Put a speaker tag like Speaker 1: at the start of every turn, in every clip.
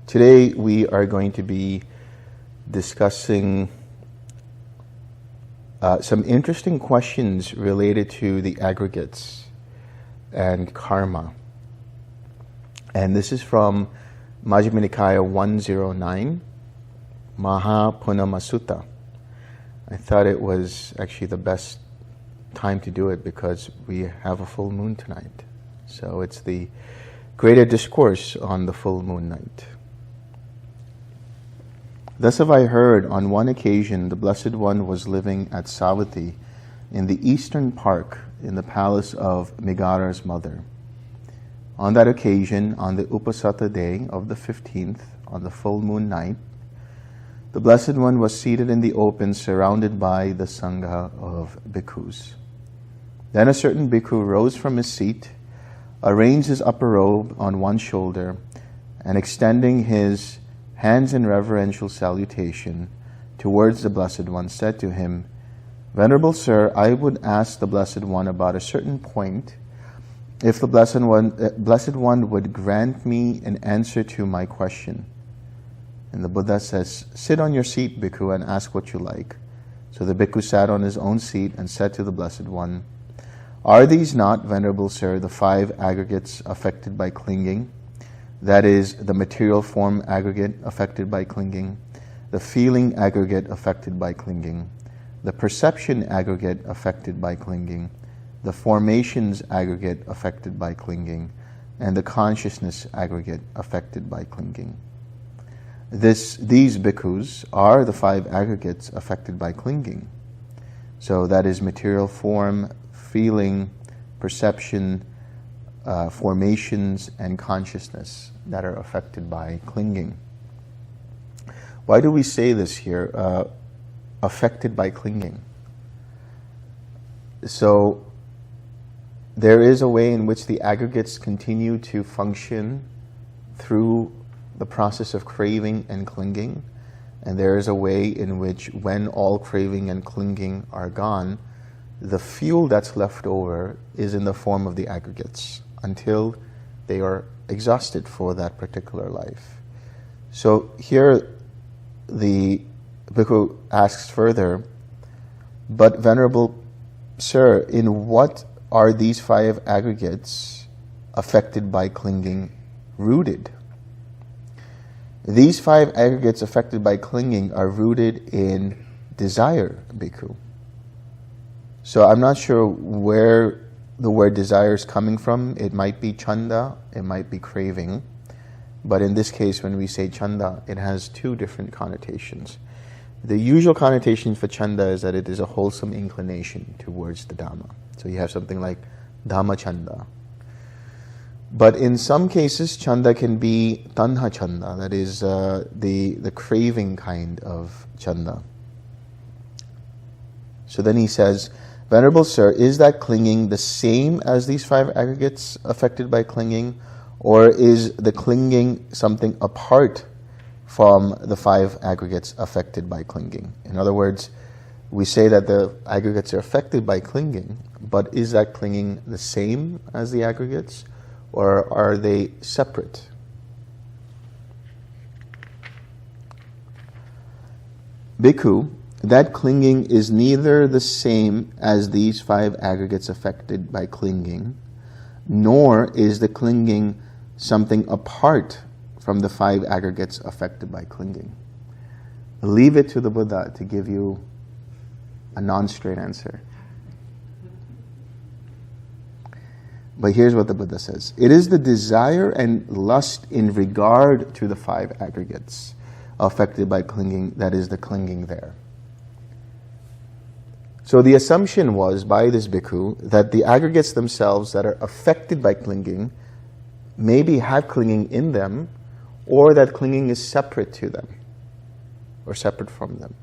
Speaker 1: Today we are going to be discussing some interesting questions related to the aggregates and karma. And this is from Majjhima Nikaya 109, Mahapunama Sutta. I thought it was actually the best time to do it because we have a full moon tonight. So it's the greater discourse on the full moon night. Thus have I heard, on one occasion the Blessed One was living at Savatthi in the eastern park in the palace of Megara's mother. On that occasion, on the Upasata day of the 15th, on the full moon night, the Blessed One was seated in the open, surrounded by the Sangha of bhikkhus. Then a certain bhikkhu rose from his seat, arranged his upper robe on one shoulder, and extending his hands in reverential salutation towards the Blessed One, said to him, "Venerable Sir, I would ask the Blessed One about a certain point. If the Blessed One would grant me an answer to my question." And the Buddha says, "Sit on your seat, bhikkhu, and ask what you like." So the bhikkhu sat on his own seat and said to the Blessed One, "Are these not, Venerable Sir, the 5 aggregates affected by clinging? That is, the material form aggregate affected by clinging, the feeling aggregate affected by clinging, the perception aggregate affected by clinging, the formations aggregate affected by clinging, and the consciousness aggregate affected by clinging. These bhikkhus are the 5 aggregates affected by clinging. So that is material form, feeling, perception, formations, and consciousness that are affected by clinging." Why do we say this here, affected by clinging? So there is a way in which the aggregates continue to function through the process of craving and clinging, and there is a way in which, when all craving and clinging are gone, the fuel that's left over is in the form of the aggregates until they are exhausted for that particular life. So here the bhikkhu asks further, "But Venerable Sir, in what are these 5 aggregates affected by clinging rooted?" These 5 aggregates affected by clinging are rooted in desire, bhikkhu. So I'm not sure where the word desire is coming from. It might be chanda, it might be craving. But in this case, when we say chanda, it has 2 different connotations. The usual connotation for chanda is that it is a wholesome inclination towards the Dhamma. So you have something like Dhamma chanda. But in some cases, chanda can be tanha chanda, that is the craving kind of chanda. So then he says, "Venerable Sir, is that clinging the same as these 5 aggregates affected by clinging, or is the clinging something apart from the 5 aggregates affected by clinging?" In other words, we say that the aggregates are affected by clinging, but is that clinging the same as the aggregates, or are they separate? "Bhikkhu, that clinging is neither the same as these 5 aggregates affected by clinging, nor is the clinging something apart from the 5 aggregates affected by clinging." Leave it to the Buddha to give you a non-straight answer. But here's what the Buddha says. "It is the desire and lust in regard to the 5 aggregates affected by clinging that is the clinging there." So the assumption was by this bhikkhu that the aggregates themselves that are affected by clinging maybe have clinging in them, or that clinging is separate to them, or separate from them.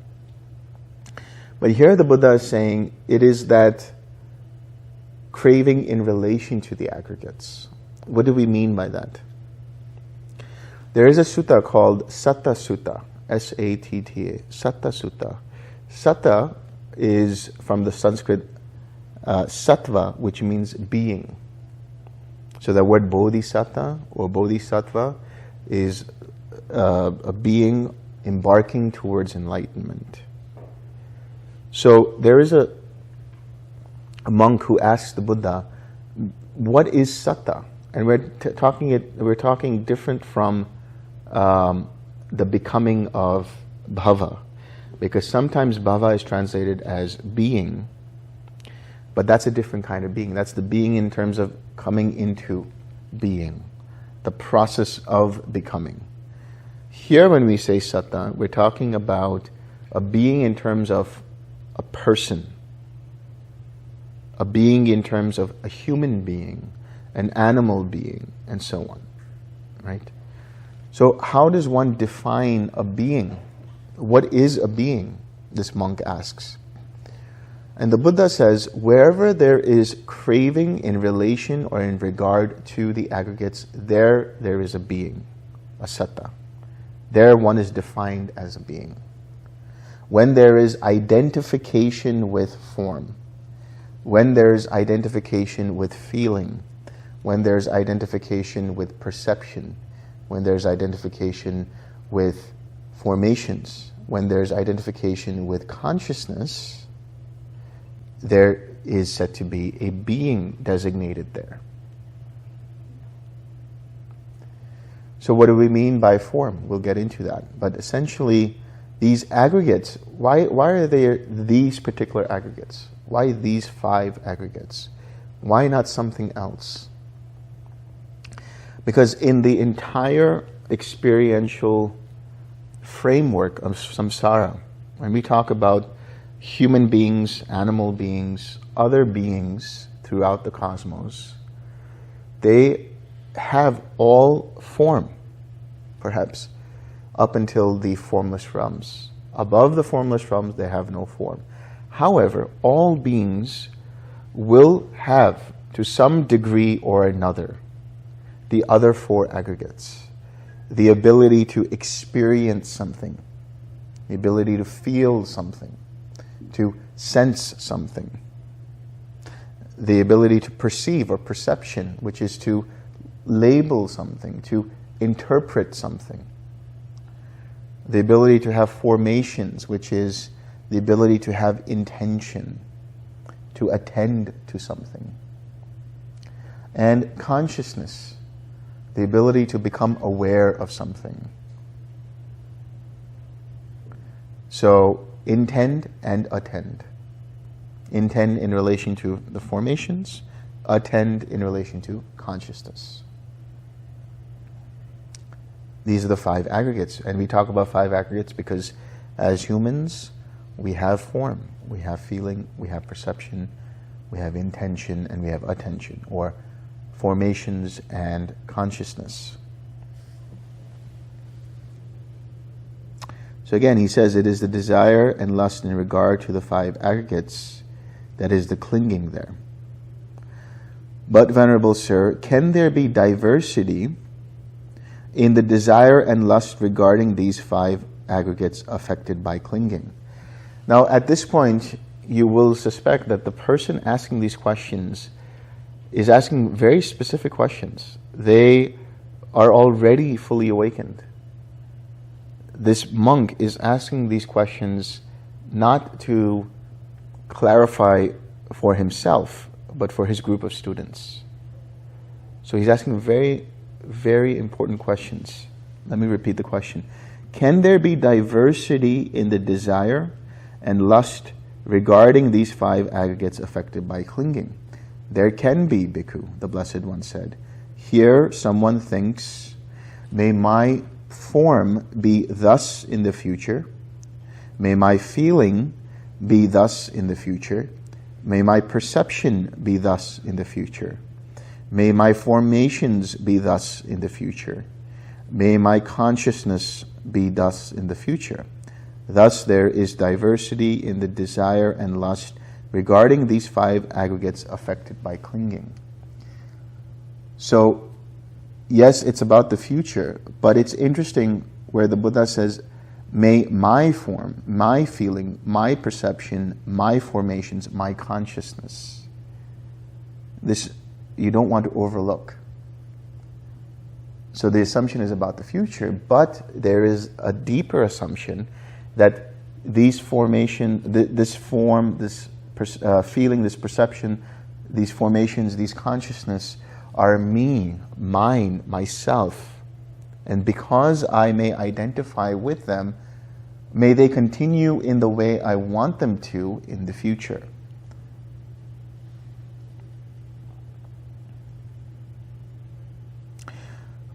Speaker 1: But here the Buddha is saying it is that craving in relation to the aggregates. What do we mean by that? There is a sutta called Satta Sutta, S-A-T-T-A, Satta Sutta. Satta is from the Sanskrit sattva, which means being. So the word bodhisattva or bodhisattva is a being embarking towards enlightenment. So there is a monk who asks the Buddha, what is satta? And we're talking different from the becoming of bhava, because sometimes bhava is translated as being, but that's a different kind of being. That's the being in terms of coming into being, the process of becoming. Here when we say satta, we're talking about a being in terms of a person, a being in terms of a human being, an animal being, and so on, right? So how does one define a being? What is a being? This monk asks. And the Buddha says, wherever there is craving in relation or in regard to the aggregates, there is a being, a satta. There one is defined as a being. When there is identification with form, when there's identification with feeling, when there's identification with perception, when there's identification with formations, when there's identification with consciousness, there is said to be a being designated there. So what do we mean by form? We'll get into that. But essentially, these aggregates, why are there these particular aggregates? Why these 5 aggregates? Why not something else? Because in the entire experiential framework of samsara, when we talk about human beings, animal beings, other beings throughout the cosmos, they have all form, perhaps, up until the formless realms. Above the formless realms, they have no form. However, all beings will have, to some degree or another, the other 4 aggregates. The ability to experience something, the ability to feel something, to sense something, the ability to perceive or perception, which is to label something, to interpret something, the ability to have formations, which is the ability to have intention, to attend to something, and consciousness, the ability to become aware of something. So, intend and attend. Intend in relation to the formations, attend in relation to consciousness. These are the 5 aggregates. And we talk about 5 aggregates because as humans, we have form, we have feeling, we have perception, we have intention, and we have attention, or formations and consciousness. So again, he says it is the desire and lust in regard to the 5 aggregates that is the clinging there. But, Venerable Sir, can there be diversity in the desire and lust regarding these 5 aggregates affected by clinging? Now, at this point, you will suspect that the person asking these questions is asking very specific questions. They are already fully awakened. This monk is asking these questions not to clarify for himself, but for his group of students. So he's asking very, very important questions. Let me repeat the question. Can there be diversity in the desire and lust regarding these 5 aggregates affected by clinging? There can be, Bhikkhu, the Blessed One said. Here someone thinks, may my form be thus in the future, may my feeling be thus in the future, may my perception be thus in the future, may my formations be thus in the future, may my consciousness be thus in the future. Thus there is diversity in the desire and lust regarding these 5 aggregates affected by clinging. So, yes, it's about the future, but it's interesting where the Buddha says, may my form, my feeling, my perception, my formations, my consciousness, this you don't want to overlook. So the assumption is about the future, but there is a deeper assumption that these formation, this form, this feeling, this perception, these formations, these consciousness are me, mine, myself. And because I may identify with them, may they continue in the way I want them to in the future.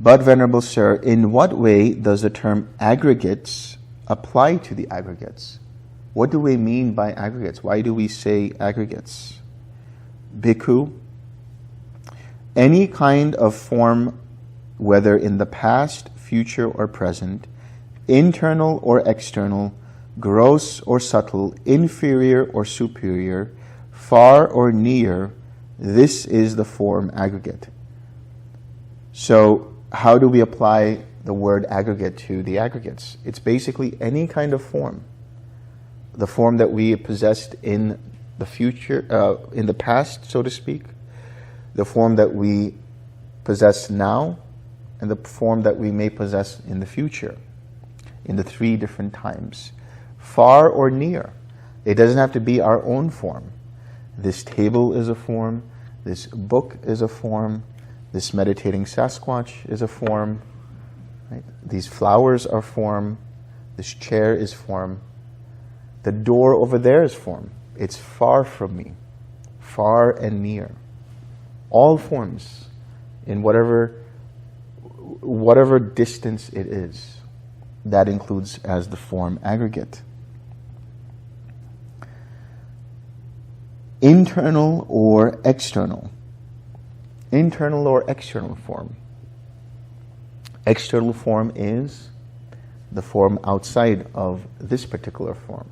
Speaker 1: But, Venerable Sir, in what way does the term aggregates apply to the aggregates? What do we mean by aggregates? Why do we say aggregates? Bhikkhu, any kind of form, whether in the past, future, or present, internal or external, gross or subtle, inferior or superior, far or near, this is the form aggregate. So, how do we apply the word aggregate to the aggregates? It's basically any kind of form. The form that we possessed in the future, in the past, so to speak, the form that we possess now, and the form that we may possess in the future, in the 3 different times. Far or near. It doesn't have to be our own form. This table is a form, this book is a form, this meditating Sasquatch is a form. Right? These flowers are form. This chair is form. The door over there is form. It's far from me. Far and near. All forms in whatever distance it is. That includes as the form aggregate. Internal or external. Internal or external form. External form is the form outside of this particular form.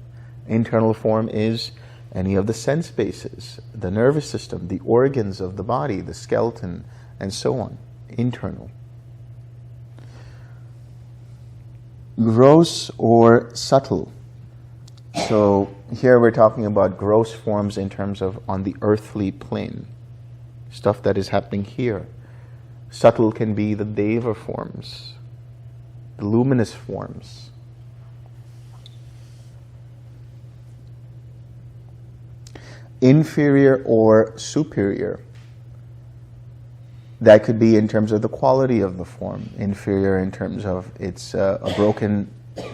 Speaker 1: Internal form is any of the sense bases, the nervous system, the organs of the body, the skeleton, and so on. Internal. Gross or subtle. So here we're talking about gross forms in terms of on the earthly plane. Stuff that is happening here. Subtle can be the deva forms, the luminous forms. Inferior or superior. That could be in terms of the quality of the form. Inferior in terms of it's a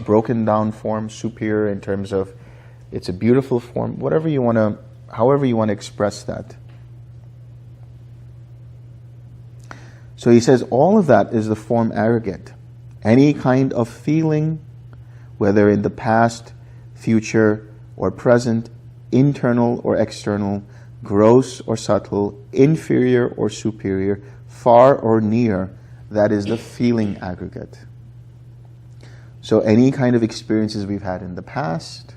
Speaker 1: broken down form. Superior in terms of it's a beautiful form. However you want to express that. So he says all of that is the form aggregate. Any kind of feeling, whether in the past, future, or present, internal or external, gross or subtle, inferior or superior, far or near, that is the feeling aggregate. So any kind of experiences we've had in the past,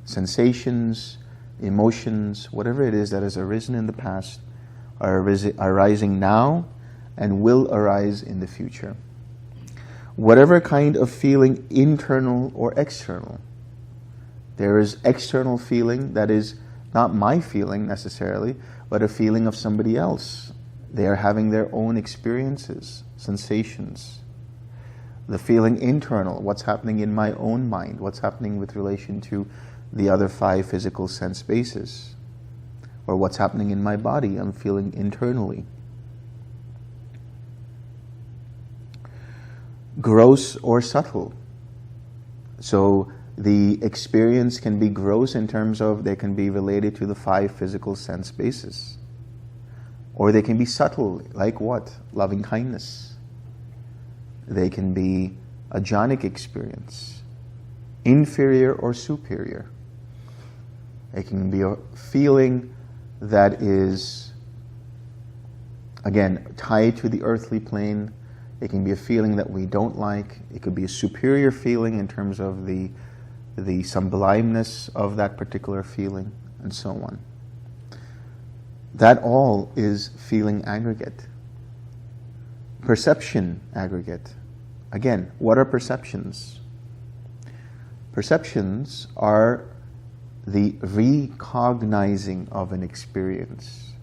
Speaker 1: sensations, emotions, whatever it is that has arisen in the past, are arising now and will arise in the future. Whatever kind of feeling, internal or external. There is external feeling that is not my feeling necessarily, but a feeling of somebody else. They are having their own experiences, sensations. The feeling internal, what's happening in my own mind, what's happening with relation to the other 5 physical sense bases. Or what's happening in my body, I'm feeling internally. Gross or subtle. So the experience can be gross in terms of they can be related to the 5 physical sense bases. Or they can be subtle, like what? Loving kindness. They can be a jhanic experience. Inferior or superior. It can be a feeling that is, again, tied to the earthly plane. It can be a feeling that we don't like. It could be a superior feeling in terms of the sublimeness of that particular feeling, and so on. That all is feeling aggregate. Perception aggregate. Again, what are perceptions? Perceptions are the recognizing of an experience,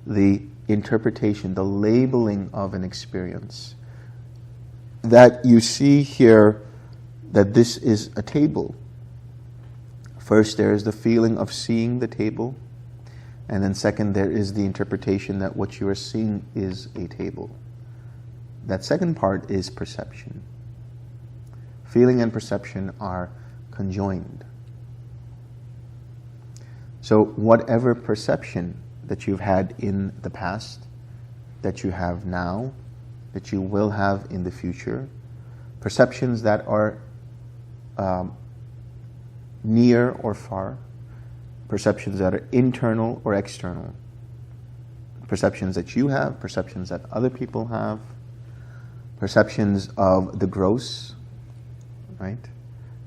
Speaker 1: the interpretation, the labeling of an experience. that you see here that this is a table. First, there is the feeling of seeing the table, and then second, there is the interpretation that what you are seeing is a table. That second part is perception. Feeling and perception are conjoined. So whatever perception that you've had in the past, that you have now, that you will have in the future, perceptions that are near or far, perceptions that are internal or external, perceptions that you have, perceptions that other people have, perceptions of the gross, right?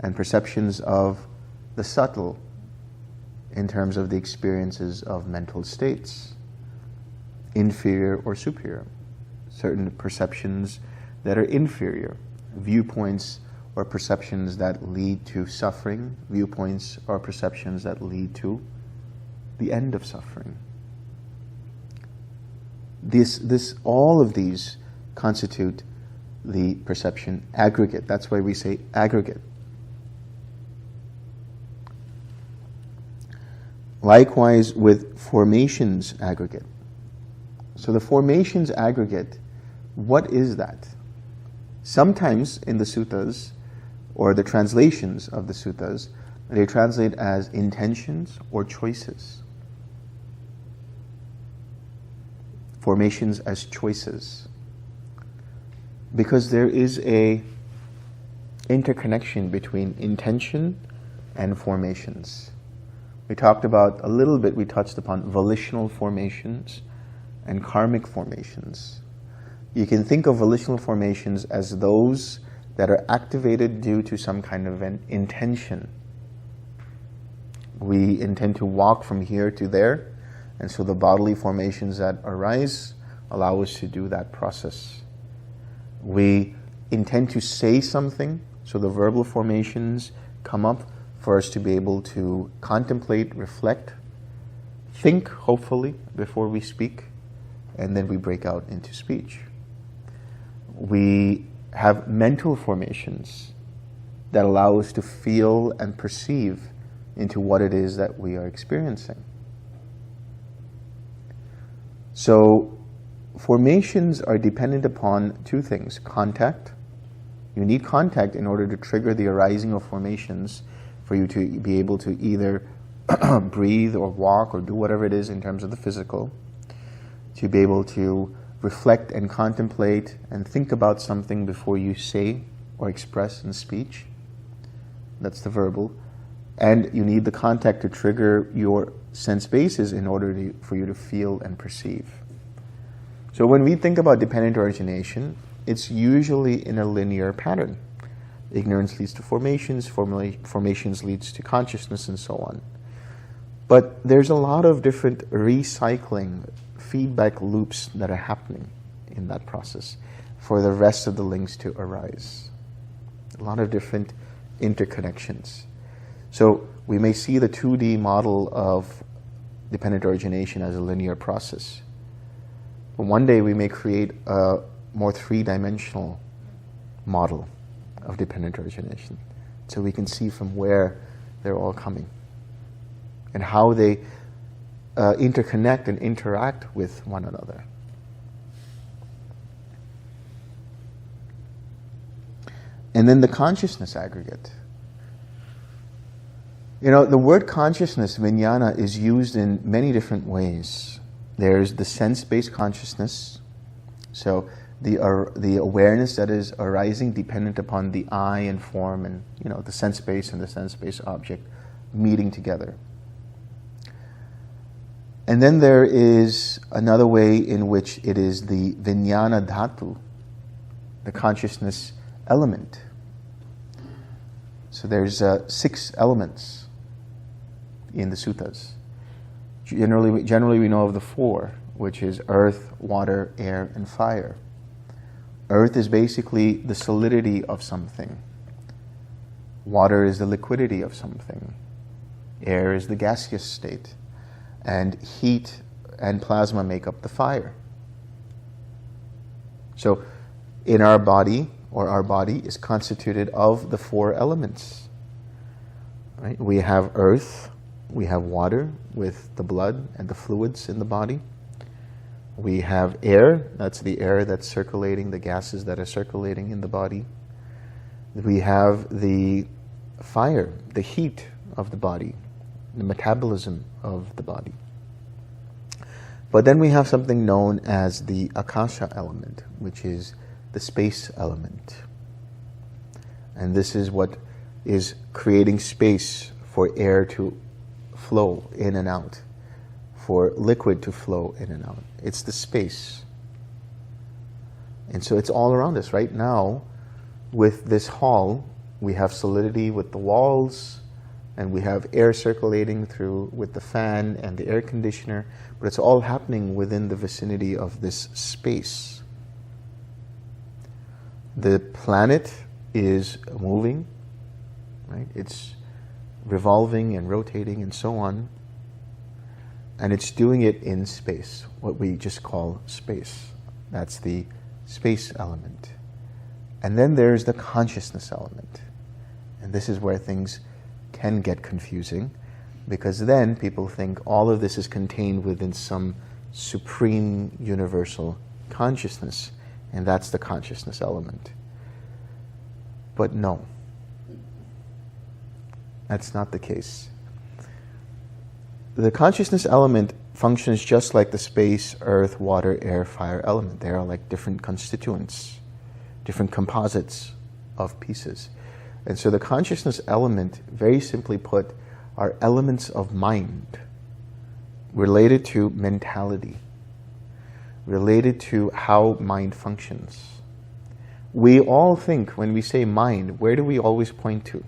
Speaker 1: And perceptions of the subtle in terms of the experiences of mental states, inferior or superior. Certain perceptions that are inferior, viewpoints or perceptions that lead to suffering, viewpoints or perceptions that lead to the end of suffering. All of these constitute the perception aggregate. That's why we say aggregate. Likewise with formations aggregate. So the formations aggregate, what is that? Sometimes in the suttas, or the translations of the suttas, they translate as intentions or choices. Formations as choices. Because there is a interconnection between intention and formations. We talked about a little bit, we touched upon volitional formations and karmic formations. You can think of volitional formations as those that are activated due to some kind of an intention. We intend to walk from here to there, and so the bodily formations that arise allow us to do that process. We intend to say something, so the verbal formations come up for us to be able to contemplate, reflect, think, hopefully, before we speak, and then we break out into speech. We have mental formations that allow us to feel and perceive into what it is that we are experiencing. So, formations are dependent upon two things. Contact. You need contact in order to trigger the arising of formations for you to be able to either breathe or walk or do whatever it is in terms of the physical, to be able to reflect and contemplate and think about something before you say or express in speech. That's the verbal. And you need the contact to trigger your sense bases in order for you to feel and perceive. So when we think about dependent origination, it's usually in a linear pattern. Ignorance leads to formations, formations leads to consciousness, and so on. But there's a lot of different recycling, feedback loops that are happening in that process for the rest of the links to arise. A lot of different interconnections. So we may see the 2D model of dependent origination as a linear process. But one day we may create a more three-dimensional model of dependent origination, so we can see from where they're all coming and how they interconnect and interact with one another. And then the consciousness aggregate. You know, the word consciousness, vijnana, is used in many different ways. There's the sense-based consciousness, so the awareness that is arising dependent upon the eye and form and, you know, the sense-based and the sense-based object meeting together. And then there is another way in which it is the vijnana dhatu, the consciousness element. So there's 6 elements in the suttas. Generally we know of the 4, which is earth, water, air, and fire. Earth is basically the solidity of something. Water is the liquidity of something. Air is the gaseous state. And heat and plasma make up the fire. So in our body, or our body, is constituted of the 4 elements. Right? We have earth, we have water with the blood and the fluids in the body. We have air, that's the air that's circulating, the gases that are circulating in the body. We have the fire, the heat of the body, the metabolism of the body. But then we have something known as the akasha element, which is the space element. And this is what is creating space for air to flow in and out, for liquid to flow in and out. It's the space. And so it's all around us. Right now, with this hall, we have solidity with the walls, and we have air circulating through with the fan and the air conditioner, but it's all happening within the vicinity of this space. The planet is moving, right? It's revolving and rotating and so on, and it's doing it in space, what we just call space. That's the space element. And then there's the consciousness element. And this is where things can get confusing, because then people think all of this is contained within some supreme universal consciousness, and that's the consciousness element. But no, that's not the case. The consciousness element functions just like the space, earth, water, air, fire element. They are like different constituents, different composites of pieces. And so the consciousness element, very simply put, are elements of mind related to mentality, related to how mind functions. We all think, when we say mind, where do we always point to?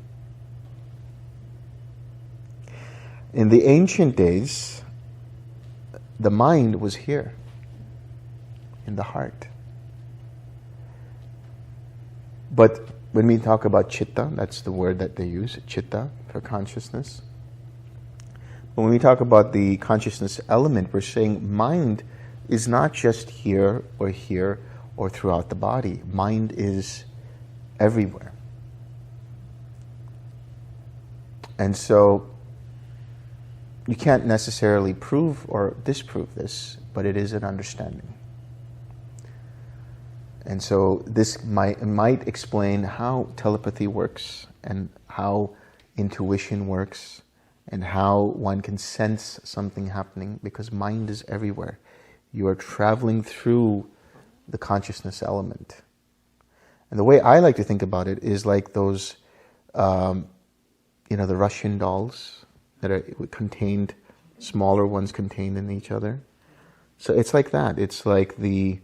Speaker 1: In the ancient days, the mind was here, in the heart. But when we talk about chitta, that's the word that they use, chitta, for consciousness. But when we talk about the consciousness element, we're saying mind is not just here or throughout the body. Mind is everywhere. And so you can't necessarily prove or disprove this, but it is an understanding. And so this might explain how telepathy works, and how intuition works, and how one can sense something happening, because mind is everywhere. You are traveling through the consciousness element. And the way I like to think about it is like those, the Russian dolls that are contained, smaller ones contained in each other. So it's like that. It's like the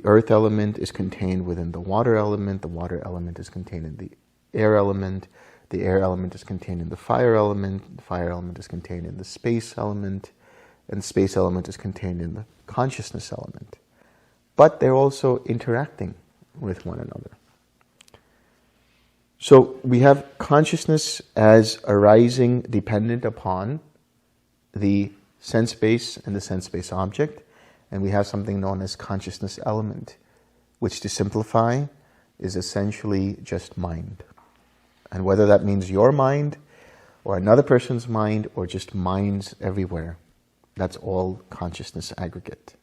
Speaker 1: earth element is contained within the water element is contained in the air element is contained in the fire element is contained in the space element, and the space element is contained in the consciousness element. But they're also interacting with one another. So we have consciousness as arising dependent upon the sense base and the sense base object, and we have something known as consciousness element, which, to simplify, is essentially just mind. And whether that means your mind or another person's mind or just minds everywhere, that's all consciousness aggregate.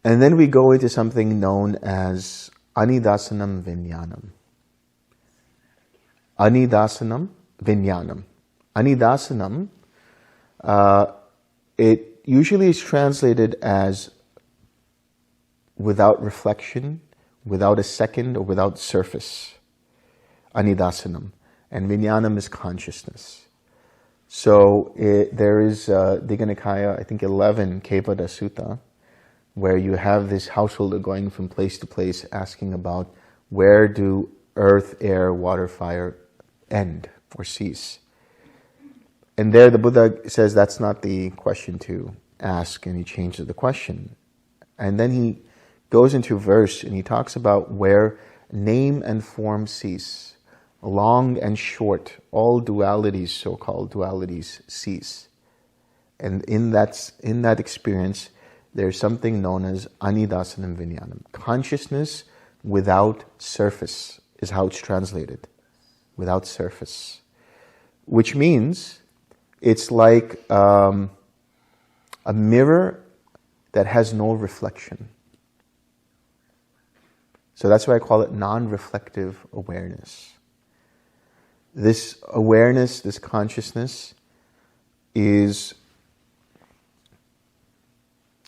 Speaker 1: And then we go into something known as anidasanam vijnanam. Anidasanam vijnanam. Anidasanam, it usually is translated as without reflection, without a second, or without surface. Anidasanam. And vijnanam is consciousness. So there is Digha Nikaya, I think 11, Kepada Sutta, where you have this householder going from place to place asking about where do earth, air, water, fire end or cease. And there the Buddha says that's not the question to ask, and he changes the question. And then he goes into verse and he talks about where name and form cease, long and short, all dualities, so-called dualities, cease. And in that experience, there's something known as anidasanam vinyanam. Consciousness without surface is how it's translated. Without surface. Which means it's like a mirror that has no reflection. So that's why I call it non-reflective awareness. This awareness, this consciousness is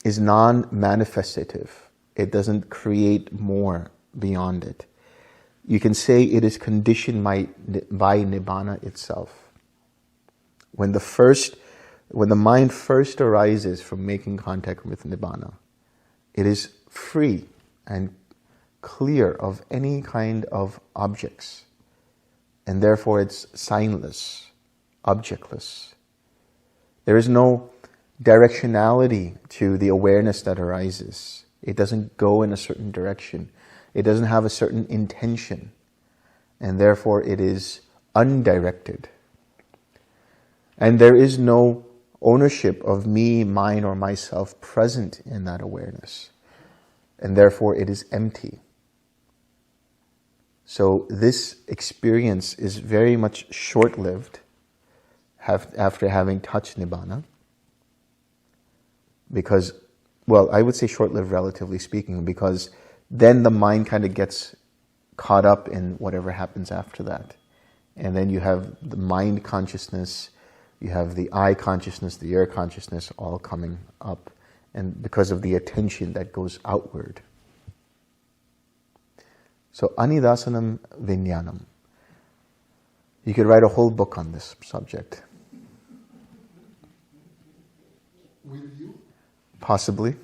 Speaker 1: non-manifestative. It doesn't create more beyond it. You can say it is conditioned by nibbana itself. When the mind first arises from making contact with nibbana, it is free and clear of any kind of objects. And therefore it's signless, objectless. There is no directionality to the awareness that arises. It doesn't go in a certain direction. It doesn't have a certain intention. And therefore it is undirected. And there is no ownership of me, mine, or myself present in that awareness. And therefore it is empty. So this experience is very much short-lived after having touched nibbana. Because, well, I would say short-lived relatively speaking, because then the mind kind of gets caught up in whatever happens after that. And then you have the mind consciousness, you have the eye consciousness, the ear consciousness all coming up, and because of the attention that goes outward. So, anidasanam vinyanam. You could write a whole book on this subject.
Speaker 2: With you?
Speaker 1: Possibly.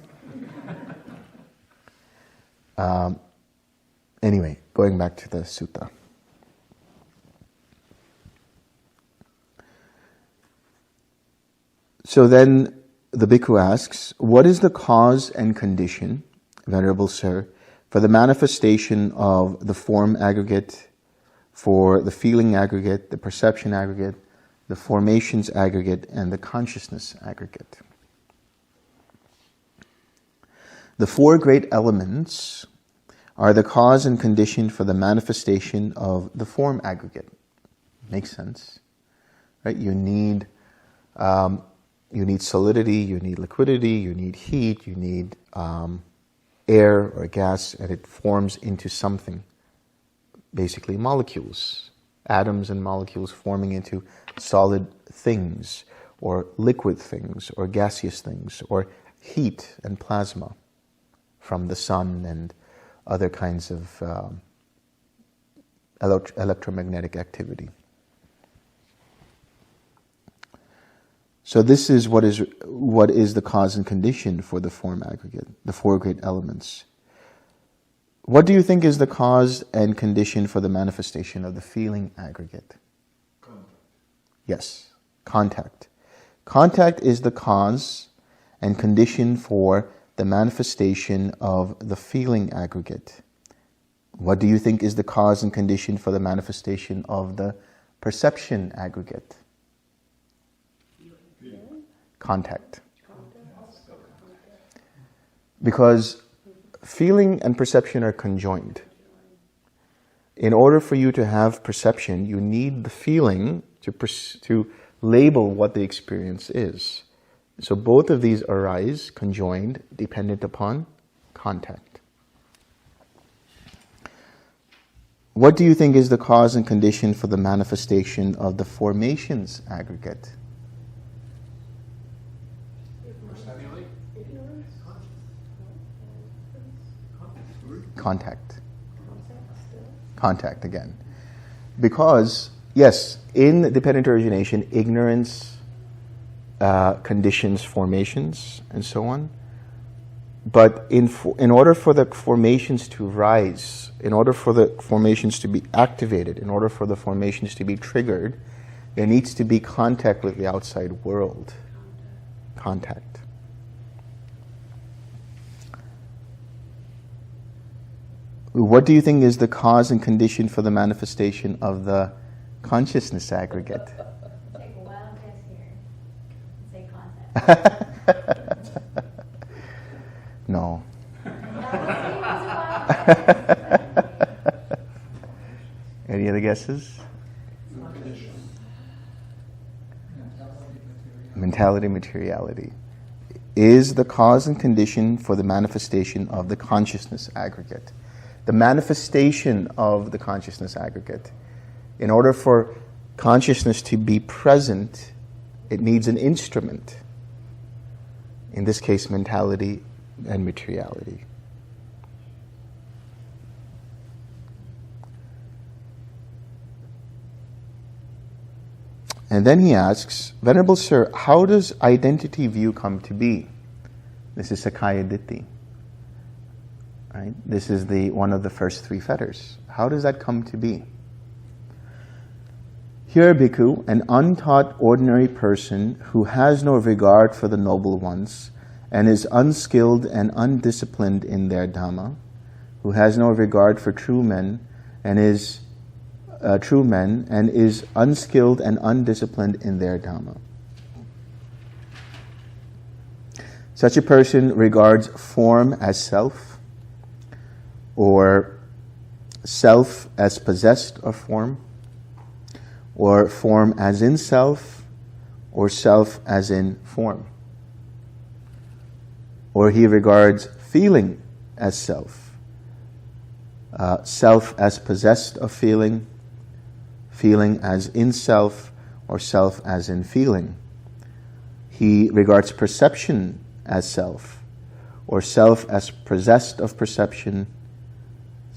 Speaker 1: Anyway, going back to the sutta. So then the bhikkhu asks, what is the cause and condition, Venerable Sir, for the manifestation of the form aggregate, for the feeling aggregate, the perception aggregate, the formations aggregate, and the consciousness aggregate? The four great elements are the cause and condition for the manifestation of the form aggregate. Makes sense, right? You need solidity, you need liquidity, you need heat, you need air or gas, and it forms into something. Basically molecules, atoms and molecules forming into solid things, or liquid things, or gaseous things, or heat and plasma from the sun and other kinds of electromagnetic activity. So this is what is the cause and condition for the form aggregate, the four great elements. What do you think is the cause and condition for the manifestation of the feeling aggregate?
Speaker 2: Contact.
Speaker 1: Yes, contact. Contact is the cause and condition for the manifestation of the feeling aggregate. What do you think is the cause and condition for the manifestation of the perception aggregate? Contact. Because feeling and perception are conjoined. In order for you to have perception, you need the feeling to label what the experience is. So both of these arise conjoined, dependent upon contact. What do you think is the cause and condition for the manifestation of the formations aggregate? Contact. Contact again. Because, yes, in dependent origination, ignorance conditions formations and so on. But in order for the formations to rise, in order for the formations to be activated, in order for the formations to be triggered, there needs to be contact with the outside world. Contact. What do you think is the cause and condition for the manifestation of the consciousness aggregate?
Speaker 3: Take a wild guess here. Say contact.
Speaker 1: Any other guesses? Mentality, materiality is the cause and condition for the manifestation of the consciousness aggregate. The manifestation of the consciousness aggregate. In order for consciousness to be present, it needs an instrument. In this case, mentality and materiality. And then he asks, Venerable Sir, how does identity view come to be? This is Sakkaya Ditthi. Right? This is one of the first three fetters. How does that come to be? Here, Bhikkhu, an untaught ordinary person who has no regard for the noble ones and is unskilled and undisciplined in their Dhamma, who has no regard for true men and is unskilled and undisciplined in their Dhamma. Such a person regards form as self, or self as possessed of form, or form as in self, or self as in form. Or he regards feeling as self, self as possessed of feeling, feeling as in self, or self as in feeling. He regards perception as self, or self as possessed of perception,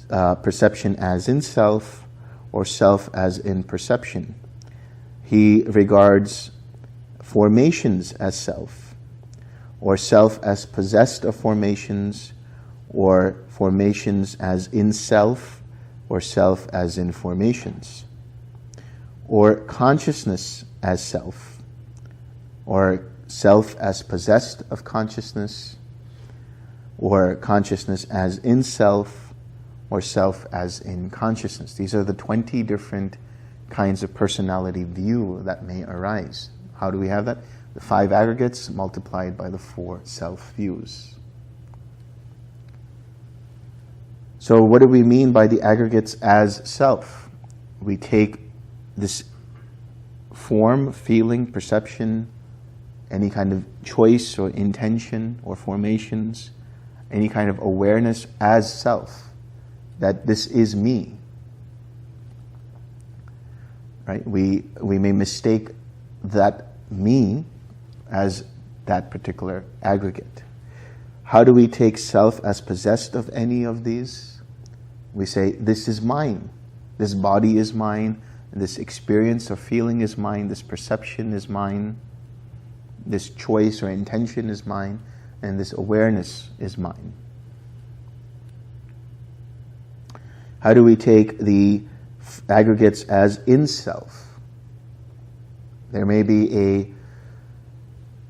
Speaker 1: perception as in self, or self as in perception. He regards formations as self, or self as possessed of formations, or formations as in self, or self as in formations. Or consciousness as self, or self as possessed of consciousness, or consciousness as in self, or self as in consciousness. These are the 20 different kinds of personality view that may arise. How do we have that? The 5 aggregates multiplied by the 4 self views. So what do we mean by the aggregates as self? We take this form, feeling, perception, any kind of choice or intention or formations, any kind of awareness as self, that this is me. Right? We may mistake that me as that particular aggregate. How do we take self as possessed of any of these? We say, this is mine. This body is mine. This experience or feeling is mine. This perception is mine. This choice or intention is mine. And this awareness is mine. How do we take the aggregates as in self? There may be a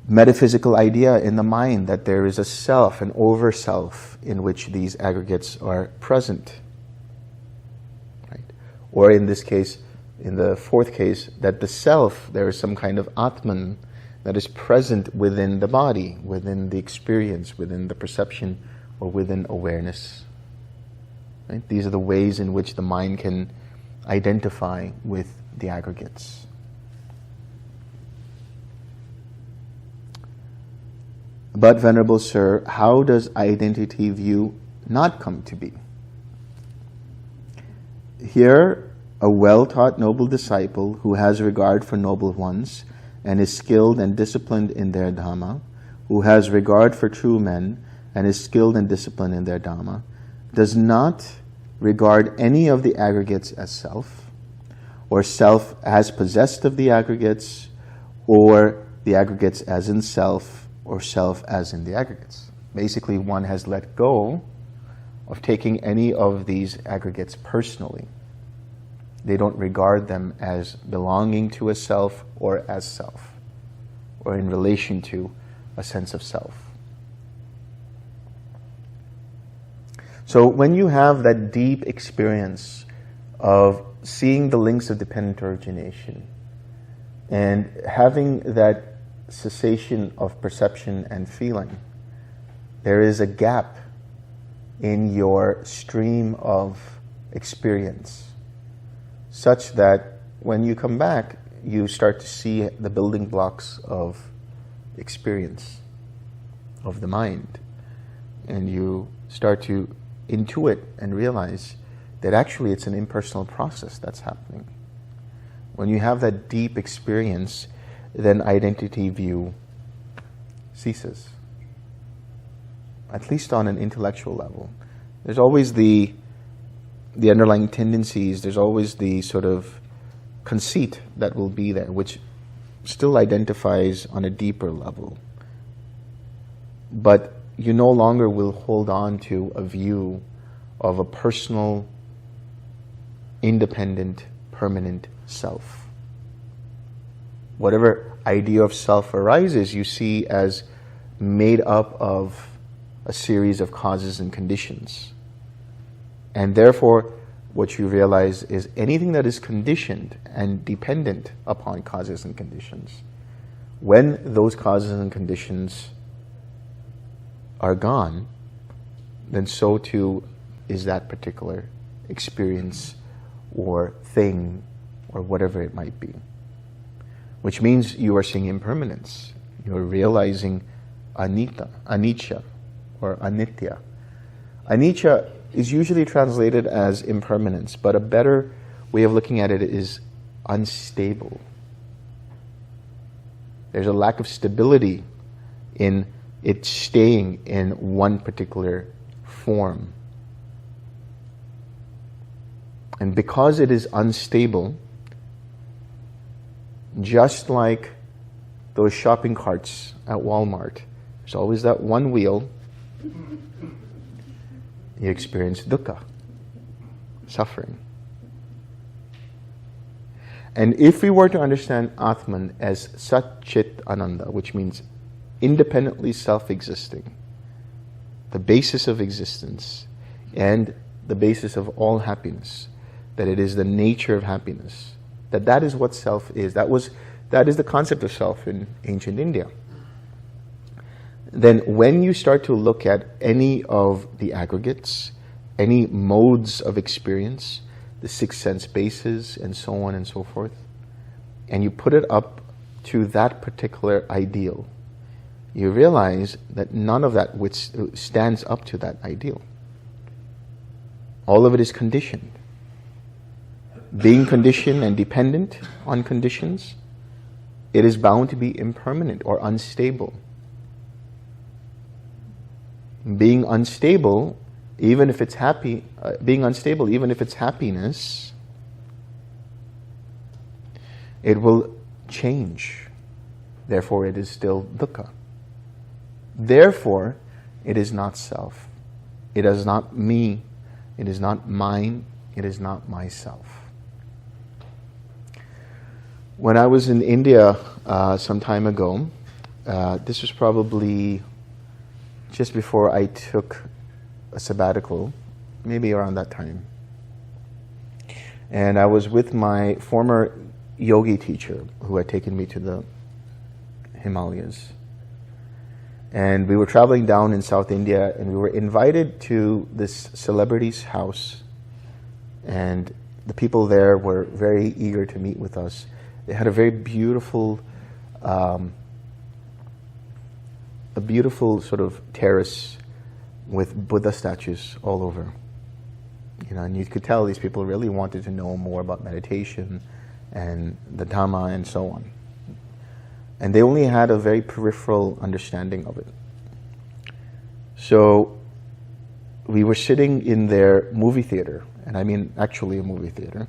Speaker 1: metaphysical idea in the mind that there is a self, an over-self, in which these aggregates are present. Right? Or in this case, in the fourth case, that the self, there is some kind of Atman that is present within the body, within the experience, within the perception, or within awareness. Right? These are the ways in which the mind can identify with the aggregates. But, Venerable Sir, how does identity view not come to be? Here, a well-taught noble disciple who has regard for noble ones and is skilled and disciplined in their Dhamma, who has regard for true men and is skilled and disciplined in their Dhamma, does not regard any of the aggregates as self, or self as possessed of the aggregates, or the aggregates as in self, or self as in the aggregates. Basically, one has let go of taking any of these aggregates personally. They don't regard them as belonging to a self or as self, or in relation to a sense of self. So when you have that deep experience of seeing the links of dependent origination and having that cessation of perception and feeling, there is a gap in your stream of experience, such that when you come back, you start to see the building blocks of experience, of the mind. And you start to intuit and realize that actually it's an impersonal process that's happening. When you have that deep experience, then identity view ceases. At least on an intellectual level. There's always the underlying tendencies, there's always the sort of conceit that will be there, which still identifies on a deeper level. But you no longer will hold on to a view of a personal, independent, permanent self. Whatever idea of self arises, you see as made up of a series of causes and conditions. And therefore, what you realize is anything that is conditioned and dependent upon causes and conditions, when those causes and conditions are gone, then so too is that particular experience or thing or whatever it might be. Which means you are seeing impermanence. You are realizing anicca, or anitya. Anicca is usually translated as impermanence, but a better way of looking at it is unstable. There's a lack of stability in it staying in one particular form. And because it is unstable, just like those shopping carts at Walmart, there's always that one wheel. You experience dukkha, suffering. And if we were to understand Atman as Sat Chit Ananda, which means independently self-existing, the basis of existence and the basis of all happiness, that it is the nature of happiness, that is what self is. That is the concept of self in ancient India. Then when you start to look at any of the aggregates, any modes of experience, the six sense bases and so on and so forth, and you put it up to that particular ideal, you realize that none of that which stands up to that ideal. All of it is conditioned. Being conditioned and dependent on conditions, it is bound to be impermanent or unstable. Being unstable, even if it's happiness, it will change. Therefore, it is still dukkha. Therefore, it is not self. It is not me. It is not mine. It is not myself. When I was in India some time ago, this was probably just before I took a sabbatical, maybe around that time. And I was with my former yogi teacher who had taken me to the Himalayas. And we were traveling down in South India, and we were invited to this celebrity's house. And the people there were very eager to meet with us. They had a very beautiful, sort of terrace with Buddha statues all over. And you could tell these people really wanted to know more about meditation and the Dhamma and so on. And they only had a very peripheral understanding of it. So we were sitting in their movie theater, and I mean actually a movie theater,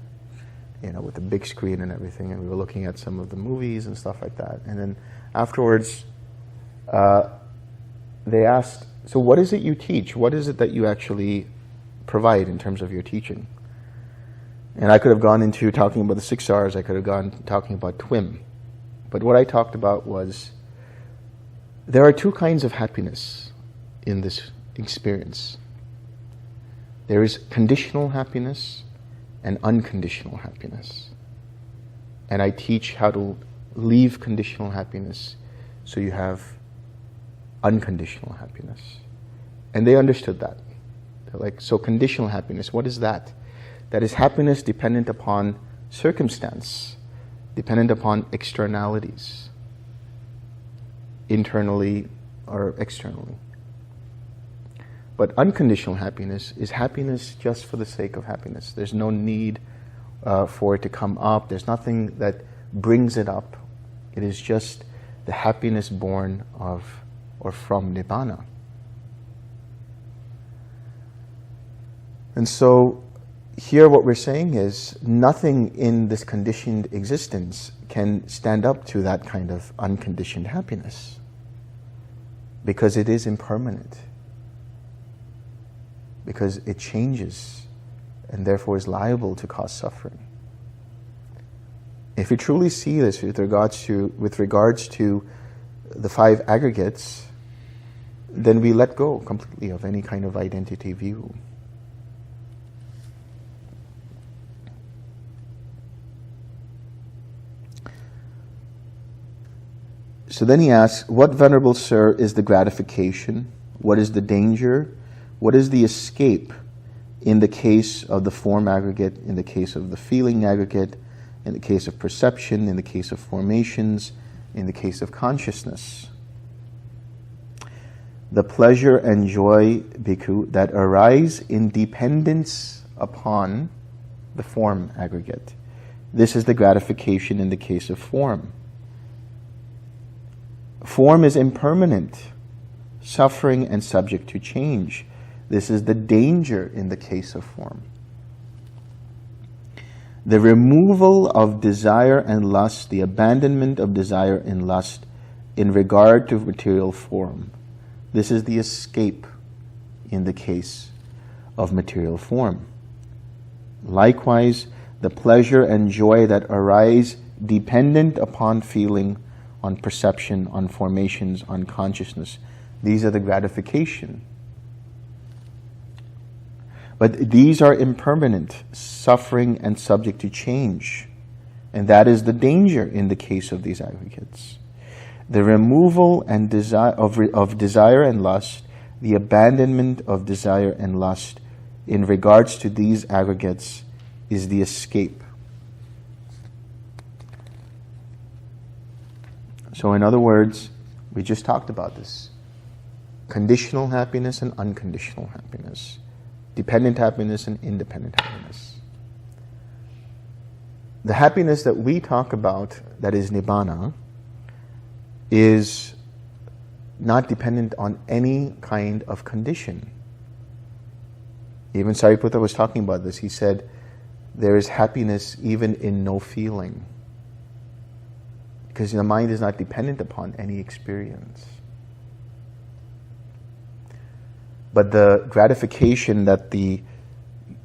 Speaker 1: with a big screen and everything, and we were looking at some of the movies and stuff like that. And then afterwards, they asked, so what is it you teach? What is it that you actually provide in terms of your teaching? And I could have gone into talking about the 6 R's, I could have gone talking about TWIM. But what I talked about was, there are two kinds of happiness in this experience. There is conditional happiness and unconditional happiness. And I teach how to leave conditional happiness so you have unconditional happiness. And they understood that. Like, so conditional happiness, what is that? That is happiness dependent upon circumstance, dependent upon externalities, internally or externally. But unconditional happiness is happiness just for the sake of happiness. There's no need for it to come up. There's nothing that brings it up. It is just the happiness born of or from Nibbana. And so here what we're saying is nothing in this conditioned existence can stand up to that kind of unconditioned happiness, because it is impermanent, because it changes and therefore is liable to cause suffering. If we truly see this with regards to the five aggregates, then we let go completely of any kind of identity view. So then he asks, what, Venerable Sir, is the gratification? What is the danger? What is the escape in the case of the form aggregate, in the case of the feeling aggregate, in the case of perception, in the case of formations, in the case of consciousness? The pleasure and joy, bhikkhu, that arise in dependence upon the form aggregate. This is the gratification in the case of form. Form is impermanent, suffering and subject to change. This is the danger in the case of form. The removal of desire and lust, the abandonment of desire and lust in regard to material form. This is the escape in the case of material form. Likewise, the pleasure and joy that arise dependent upon feeling, on perception, on formations, on consciousness. These are the gratification. But these are impermanent, suffering and subject to change. And that is the danger in the case of these aggregates. The removal and of desire and lust, the abandonment of desire and lust in regards to these aggregates is the escape. So in other words, we just talked about this. Conditional happiness and unconditional happiness. Dependent happiness and independent happiness. The happiness that we talk about, that is Nibbana, is not dependent on any kind of condition. Even Sariputta was talking about this. He said, there is happiness even in no feeling. Because the mind is not dependent upon any experience. But the gratification that the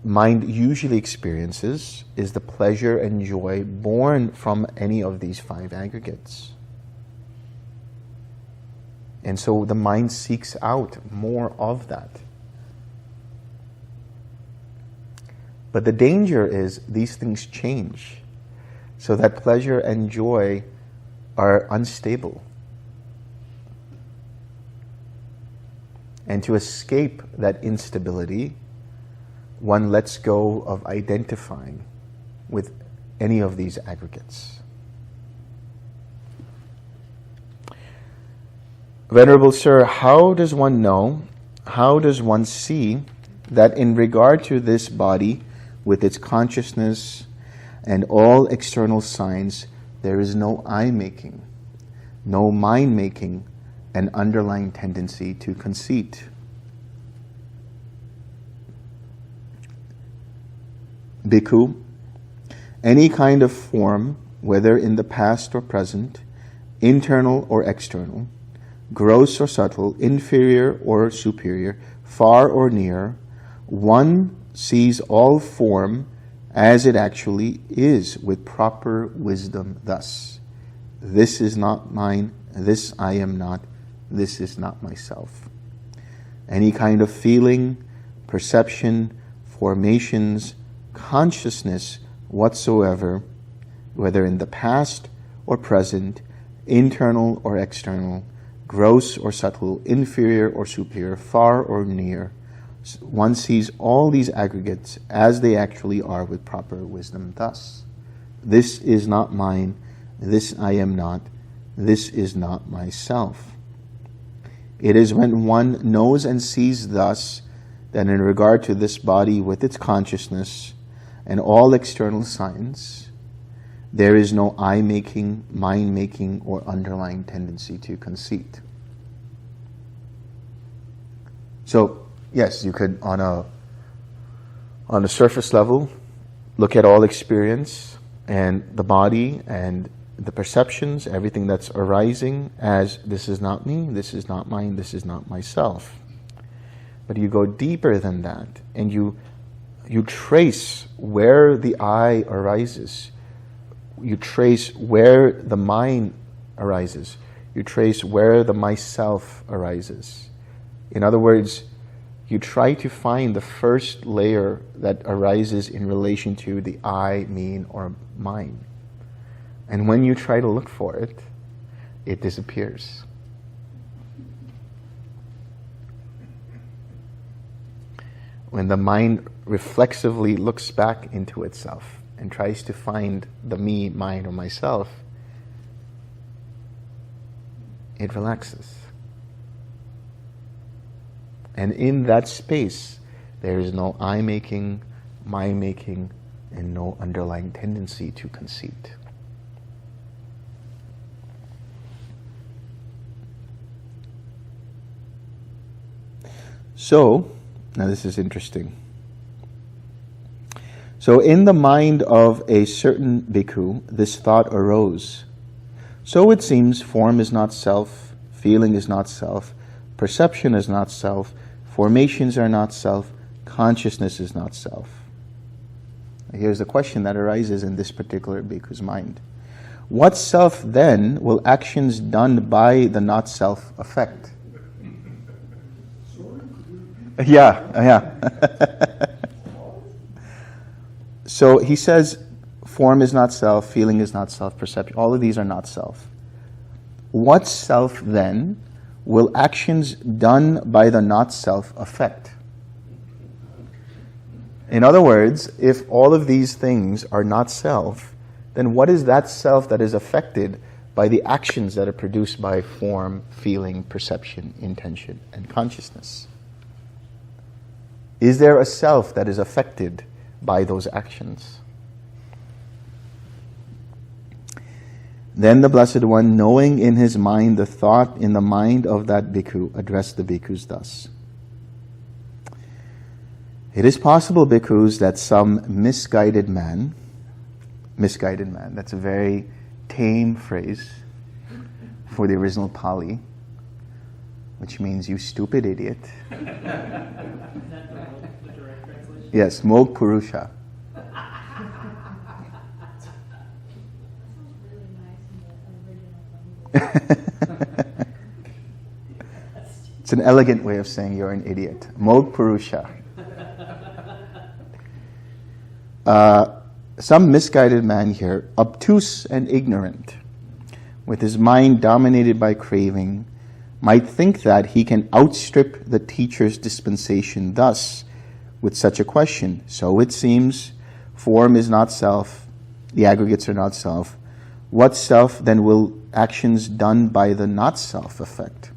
Speaker 1: mind usually experiences is the pleasure and joy born from any of these five aggregates. And so the mind seeks out more of that. But the danger is these things change, so that pleasure and joy are unstable. And to escape that instability, one lets go of identifying with any of these aggregates. Venerable Sir, how does one know, how does one see that in regard to this body, with its consciousness and all external signs, there is no I-making, no mind-making, an underlying tendency to conceit? Bhikkhu, any kind of form, whether in the past or present, internal or external, gross or subtle, inferior or superior, far or near, one sees all form as it actually is with proper wisdom thus. This is not mine, this I am not, this is not myself. Any kind of feeling, perception, formations, consciousness whatsoever, whether in the past or present, internal or external, gross or subtle, inferior or superior, far or near, one sees all these aggregates as they actually are with proper wisdom thus. This is not mine, this I am not, this is not myself. It is when one knows and sees thus that in regard to this body with its consciousness and all external signs, there is no I-making, mind-making, or underlying tendency to conceit. So, yes, you could, on a surface level, look at all experience and the body and the perceptions, everything that's arising as this is not me, this is not mine, this is not myself. But you go deeper than that, and you trace where the I arises. You trace where the mind arises. You trace where the myself arises. In other words, you try to find the first layer that arises in relation to the I, me, or mine. And when you try to look for it, it disappears. When the mind reflexively looks back into itself and tries to find the me, mine, or myself, it relaxes. And in that space, there is no I-making, mind-making, and no underlying tendency to conceit. So, now this is interesting. So in the mind of a certain bhikkhu, this thought arose. So it seems form is not self, feeling is not self, perception is not self, formations are not self, consciousness is not self. Here's the question that arises in this particular bhikkhu's mind. What self then will actions done by the not self affect? Yeah. So he says, form is not self, feeling is not self, perception, all of these are not self. What self then will actions done by the not self affect? In other words, if all of these things are not self, then what is that self that is affected by the actions that are produced by form, feeling, perception, intention, and consciousness? Is there a self that is affected by those actions? Then the Blessed One, knowing in his mind the thought in the mind of that bhikkhu, addressed the bhikkhus thus. It is possible, bhikkhus, that some misguided man, that's a very tame phrase for the original Pali, which means you stupid idiot. Yes, Mog Purusha. It's an elegant way of saying you're an idiot. Mog Purusha. Some misguided man here, obtuse and ignorant, with his mind dominated by craving, might think that he can outstrip the teacher's dispensation thus, with such a question. So it seems, form is not self, the aggregates are not self. What self then will actions done by the not self affect?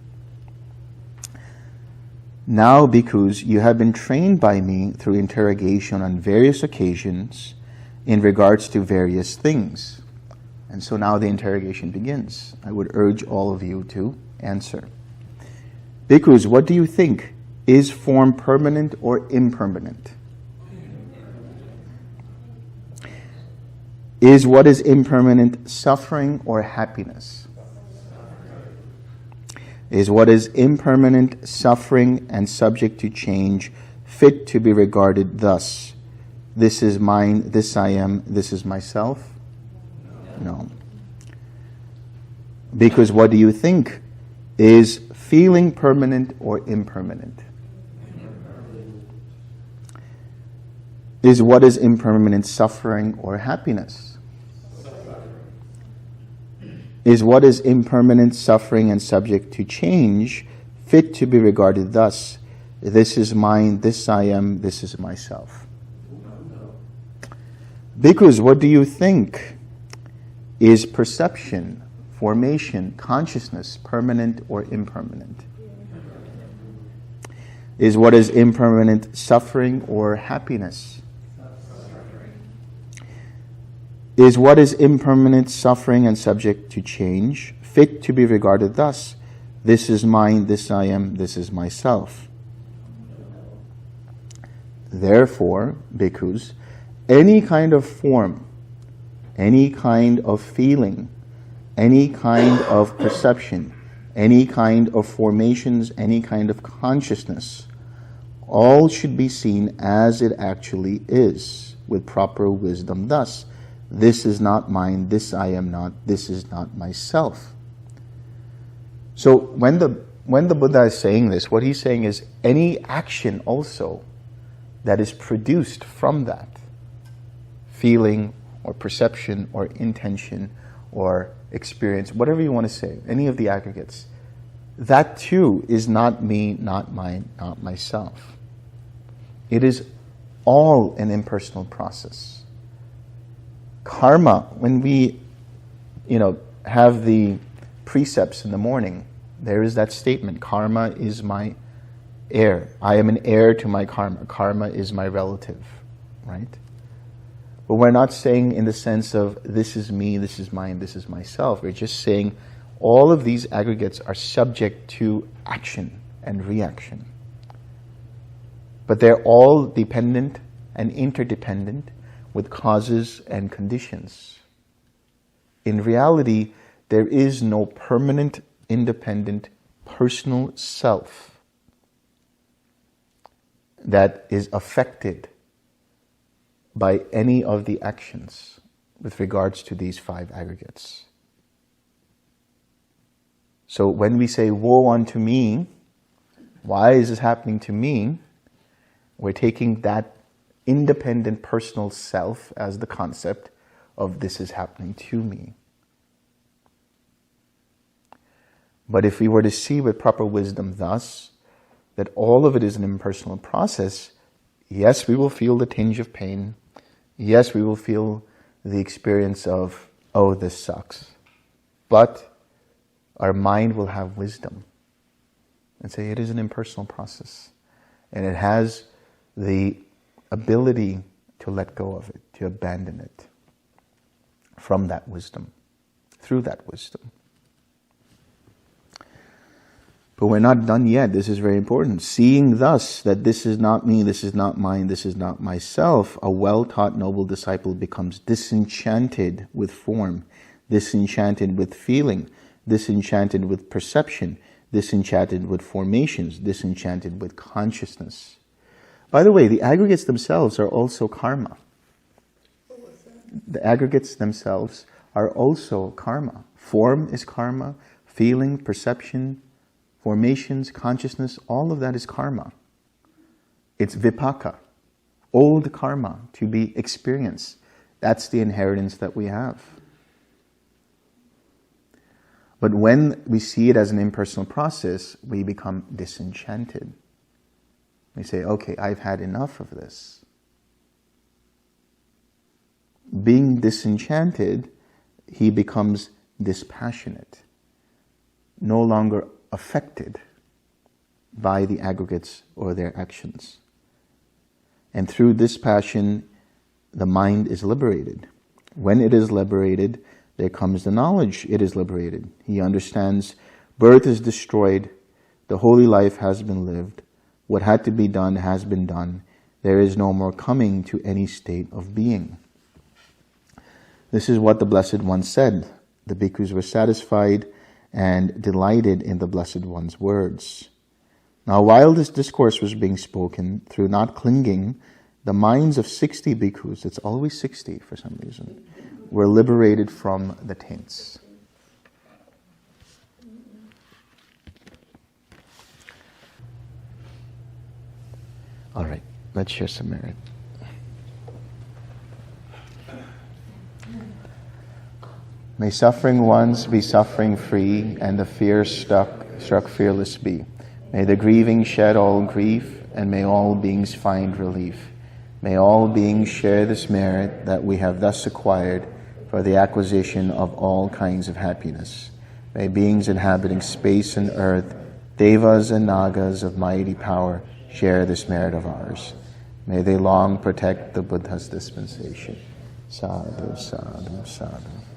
Speaker 1: Now, bhikkhus, you have been trained by me through interrogation on various occasions in regards to various things. And so now the interrogation begins. I would urge all of you to answer. Bhikkhus, what do you think? Is form permanent or impermanent? Is what is impermanent suffering or happiness? Is what is impermanent suffering and subject to change fit to be regarded thus? This is mine, this I am, this is myself? No. Because what do you think? Is feeling permanent or impermanent? Is what is impermanent suffering or happiness? Is what is impermanent suffering and subject to change fit to be regarded thus? this is mine, this I am, this is myself. Bhikkhus, what do you think? Is perception, formation, consciousness permanent or impermanent? Is what is impermanent suffering or happiness? Is what is impermanent suffering and subject to change, fit to be regarded thus? This is mine, this I am, this is myself. Therefore, bhikkhus, any kind of form, any kind of feeling, any kind of perception, any kind of formations, any kind of consciousness, all should be seen as it actually is, with proper wisdom thus. This is not mine, this I am not, this is not myself. So when the Buddha is saying this, what he's saying is any action also that is produced from that, feeling or perception or intention or experience, whatever you want to say, any of the aggregates, that too is not me, not mine, not myself. It is all an impersonal process. Karma, when we, have the precepts in the morning, there is that statement, karma is my heir. I am an heir to my karma. Karma is my relative, right? But we're not saying in the sense of this is me, this is mine, this is myself. We're just saying all of these aggregates are subject to action and reaction. But they're all dependent and interdependent with causes and conditions. In reality, there is no permanent, independent, personal self that is affected by any of the actions with regards to these 5 aggregates. So when we say, woe unto me, why is this happening to me? We're taking that independent personal self as the concept of this is happening to me. But if we were to see with proper wisdom thus, that all of it is an impersonal process, yes, we will feel the tinge of pain. Yes, we will feel the experience of, oh, this sucks. But our mind will have wisdom and say it is an impersonal process. And it has the ability to let go of it, to abandon it from that wisdom, through that wisdom. But we're not done yet. This is very important. Seeing thus that this is not me, this is not mine, this is not myself, a well-taught noble disciple becomes disenchanted with form, disenchanted with feeling, disenchanted with perception, disenchanted with formations, disenchanted with consciousness. By the way, the aggregates themselves are also karma. The aggregates themselves are also karma. Form is karma, feeling, perception, formations, consciousness, all of that is karma. It's vipaka, old karma to be experienced. That's the inheritance that we have. But when we see it as an impersonal process, we become disenchanted. We say, okay, I've had enough of this. Being disenchanted, he becomes dispassionate, no longer affected by the aggregates or their actions. And through this passion, the mind is liberated. When it is liberated, there comes the knowledge it is liberated. He understands birth is destroyed, the holy life has been lived, what had to be done has been done, there is no more coming to any state of being. This is what the Blessed One said. The bhikkhus were satisfied and delighted in the Blessed One's words. Now, while this discourse was being spoken, through not clinging, the minds of 60 bhikkhus, it's always 60 for some reason, were liberated from the taints. All right, let's share some merit. May suffering ones be suffering free, and the fear struck fearless be. May the grieving shed all grief, and may all beings find relief. May all beings share this merit that we have thus acquired for the acquisition of all kinds of happiness. May beings inhabiting space and earth, devas and nagas of mighty power, share this merit of ours. May they long protect the Buddha's dispensation. Sadhu, sadhu, sadhu.